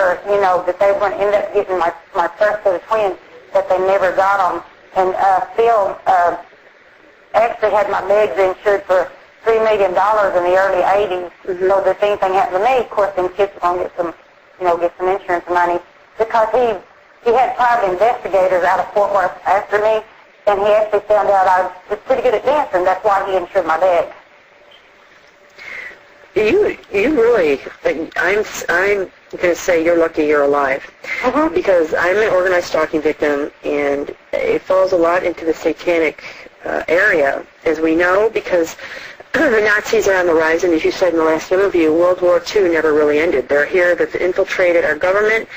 sure, that they were going to end up getting my first set of twins, that they never got them. And Phil actually had my legs insured for $3 million in the early 80s, so that if anything happened to me, of course, them kids were going to get some insurance money, because he had private investigators out of Fort Worth after me, and he actually found out I was pretty good at dancing. That's why he insured my legs. You really, I'm going to say you're lucky you're alive, because I'm an organized stalking victim, and it falls a lot into the satanic area, as we know, because the Nazis are on the rise, and as you said in the last interview, World War II never really ended. They're here, they've infiltrated our government,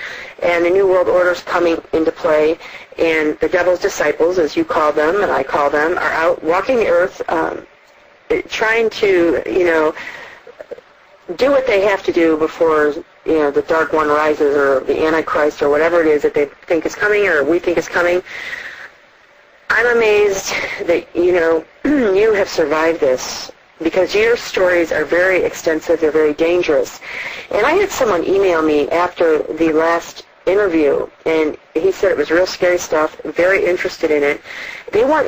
and the New World Order's coming into play, and the devil's disciples, as you call them, and I call them, are out walking the earth, trying to, do what they have to do before, the Dark One rises, or the Antichrist, or whatever it is that they think is coming, or we think is coming. I'm amazed that, you have survived this, because your stories are very extensive, they're very dangerous. And I had someone email me after the last interview, and he said it was real scary stuff, very interested in it.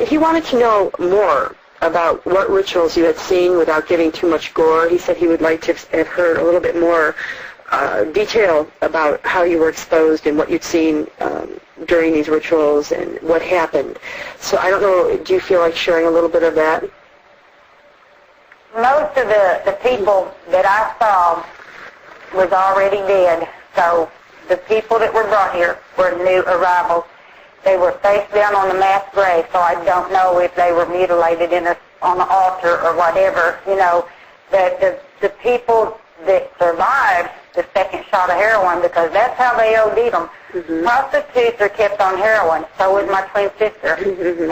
He wanted to know more about what rituals you had seen without giving too much gore. He said he would like to have heard a little bit more detail about how you were exposed and what you'd seen during these rituals and what happened. So I don't know, do you feel like sharing a little bit of that? Most of the people that I saw was already dead. So the people that were brought here were new arrivals. They were face down on the mass grave, so I don't know if they were mutilated on the altar or whatever. The people that survived the second shot of heroin, because that's how they OD'd them. Prostitutes are kept on heroin. So is my twin sister.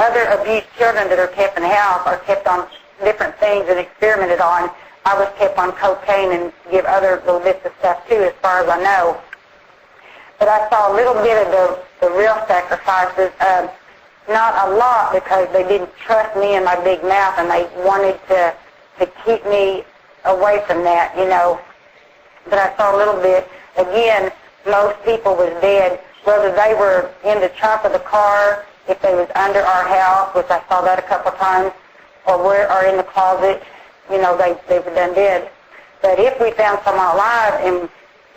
Other abused children that are kept in the house are kept on different things and experimented on. I was kept on cocaine and give other little bits of stuff too, as far as I know. But I saw a little bit of the real sacrifices. Not a lot, because they didn't trust me and my big mouth, and they wanted to keep me away from that, But I saw a little bit. Again, most people was dead, whether they were in the trunk of the car, if they was under our house, which I saw that a couple of times, or in the closet, they were done dead. But if we found someone alive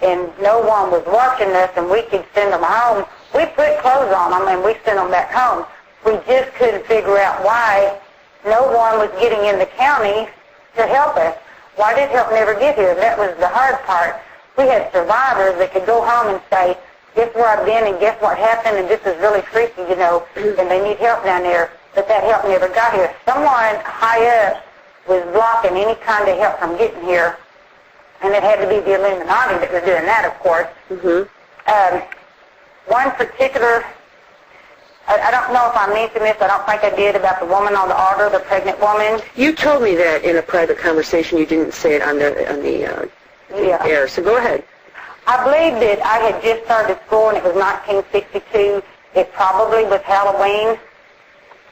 and no one was watching us and we could send them home, we put clothes on them and we sent them back home. We just couldn't figure out why no one was getting in the county to help us. Why did help never get here? That was the hard part. We had survivors that could go home and say, guess where I've been and guess what happened, and this is really freaky, and they need help down there. But that help never got here. Someone high up was blocking any kind of help from getting here, and it had to be the Illuminati that was doing that, of course. One particular, I don't know if I mentioned this, I don't think I did, about the woman on the altar, the pregnant woman. You told me that in a private conversation. You didn't say it on the air, so go ahead. I believe that I had just started school, and it was 1962. It probably was Halloween.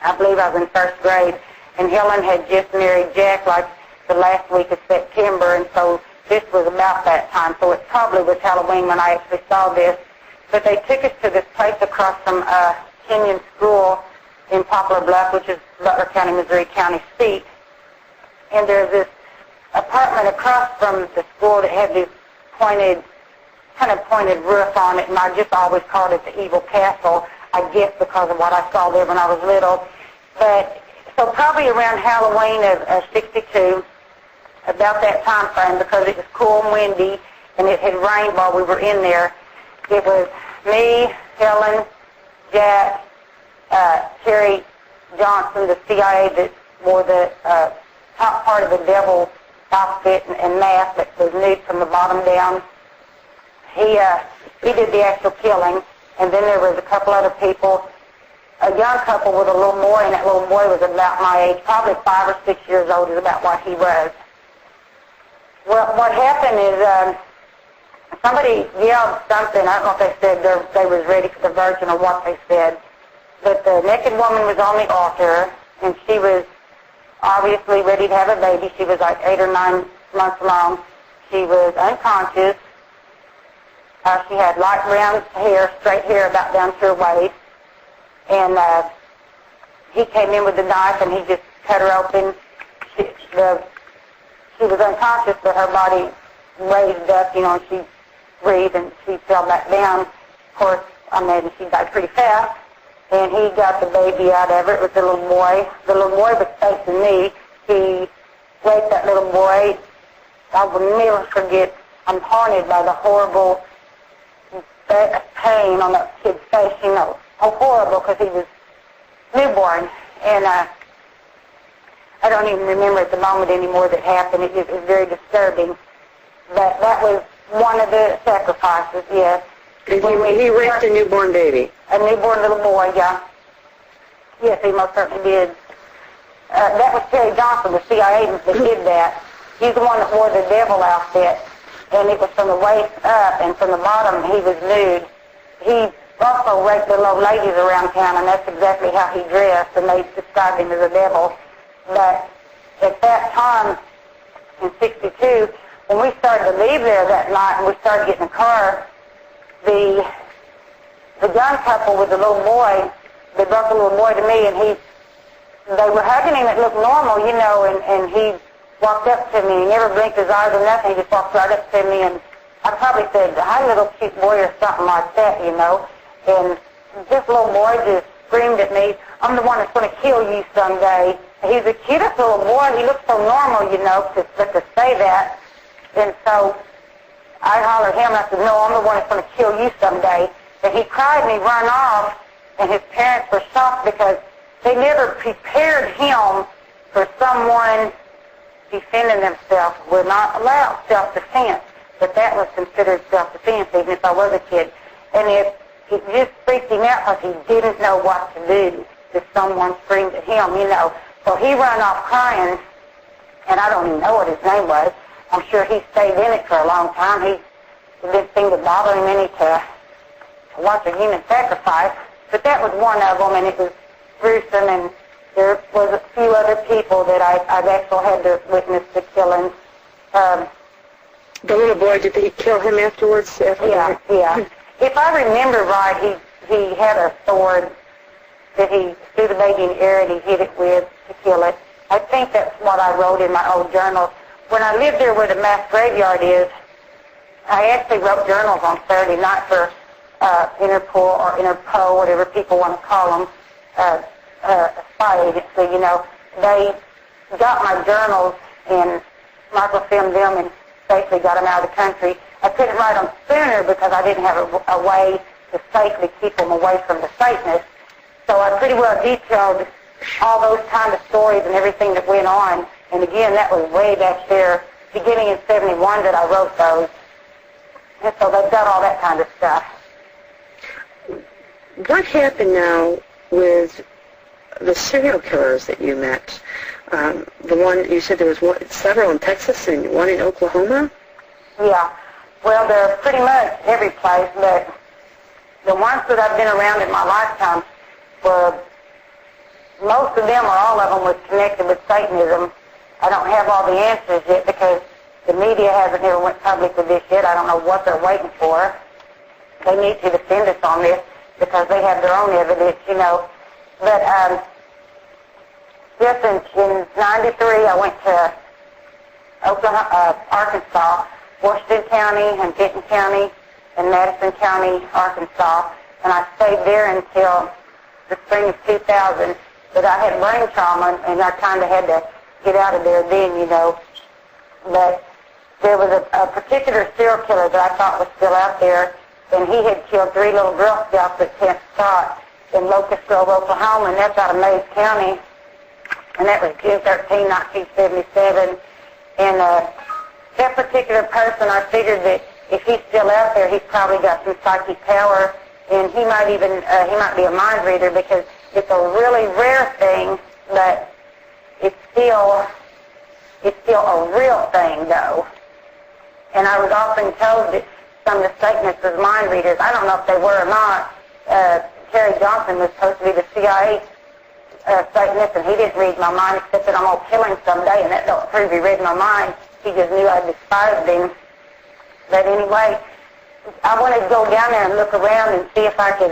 I believe I was in first grade, and Helen had just married Jack like the last week of September, and so this was about that time. So it probably was Halloween when I actually saw this. But they took us to this place across from Kenyon School in Poplar Bluff, which is Butler County, Missouri County seat. And there's this apartment across from the school that had this pointed roof on it, and I just always called it the Evil Castle, I guess because of what I saw there when I was little. But so probably around Halloween of 62, about that time frame, because it was cool and windy, and it had rained while we were in there. It was me, Helen, Jack, Terry Johnson, the CIA that wore the top part of the devil outfit and mask that was nude from the bottom down. He did the actual killing, and then there was a couple other people, a young couple with a little boy, and that little boy was about my age, probably 5 or 6 years old is about what he was. Well, what happened is somebody yelled something. I don't know if they said they was ready for the virgin or what they said, but the naked woman was on the altar, and she was obviously ready to have a baby. She was like 8 or 9 months along. She was unconscious. She had light brown hair, straight hair about down to her waist. And he came in with the knife and he just cut her open. She was unconscious, but her body raised up, and she breathed and she fell back down. Of course, she died pretty fast. And he got the baby out of it with the little boy. The little boy was facing me. He raped that little boy. I will never forget. I'm haunted by the horrible pain on that kid's face, How horrible, because he was newborn. And I don't even remember at the moment anymore that happened. It was very disturbing. But that was one of the sacrifices, yes. He raped a newborn baby. A newborn little boy, yeah. Yes, he most certainly did. That was Terry Johnson, the CIA agent that did that. He's the one that wore the devil outfit, and it was from the waist up, and from the bottom he was nude. He also raped the little ladies around town, and that's exactly how he dressed, and they described him as a devil. But at that time, in '62, when we started to leave there that night, and we started getting in the car, the young couple with the little boy, they brought the little boy to me, and they were hugging him. It looked normal, and he walked up to me. He never blinked his eyes or nothing. He just walked right up to me, and I probably said, "Hi, little cute boy," or something like that, And this little boy just screamed at me, "I'm the one that's going to kill you someday." He's the cutest little boy. He looks so normal, but to say that. And so I hollered him. I said, "No, I'm the one that's going to kill you someday." And he cried and he ran off, and his parents were shocked because they never prepared him for someone defending themselves. We're not allowed self-defense, but that was considered self-defense, even if I was a kid. And it just freaked him out because he didn't know what to do if someone screamed at him, So he ran off crying, and I don't even know what his name was. I'm sure he stayed in it for a long time. It didn't seem to bother him any to watch a human sacrifice. But that was one of them, and it was gruesome, and there was a few other people that I've actually had to witness the killings. The little boy, did he kill him afterwards? Yeah. If I remember right, he had a sword that he threw the baby in the air and he hit it with to kill it. I think that's what I wrote in my old journals. When I lived there where the mass graveyard is, I actually wrote journals on Saturday night for Interpol or Interpol, whatever people want to call them, a spy agency, They got my journals and microfilmed them and basically got them out of the country. I couldn't write them sooner because I didn't have a way to safely keep them away from the Satanists. So I pretty well detailed all those kind of stories and everything that went on. And again, that was way back there, beginning in '71 that I wrote those. And so they've got all that kind of stuff. What happened now with the serial killers that you met? The one, you said there was several in Texas and one in Oklahoma? Yeah. Well, they're pretty much every place, but the ones that I've been around in my lifetime were, most of them or all of them was connected with Satanism. I don't have all the answers yet because the media hasn't ever went public with this yet. I don't know what they're waiting for. They need to defend us on this because they have their own evidence, But just in '93, I went to Arkansas, Washington County and Benton County and Madison County, Arkansas, and I stayed there until the spring of 2000. But I had brain trauma, and I kind of had to get out of there then, But there was a particular serial killer that I thought was still out there, and he had killed 3 little Girl Scouts at Kent Scott in Locust Grove, Oklahoma, and that's out of Mays County. And that was June 13, 1977. And that particular person, I figured that if he's still out there, he's probably got some psychic power, and he might be a mind reader because it's a really rare thing, but it's still a real thing, though. And I was often told that some of the Satanists were mind readers. I don't know if they were or not. Terry Johnson was supposed to be the CIA Satanist, and he didn't read my mind except that I'm going to kill him someday, and that don't prove he read my mind. He just knew I despised him. But anyway, I wanted to go down there and look around and see if I could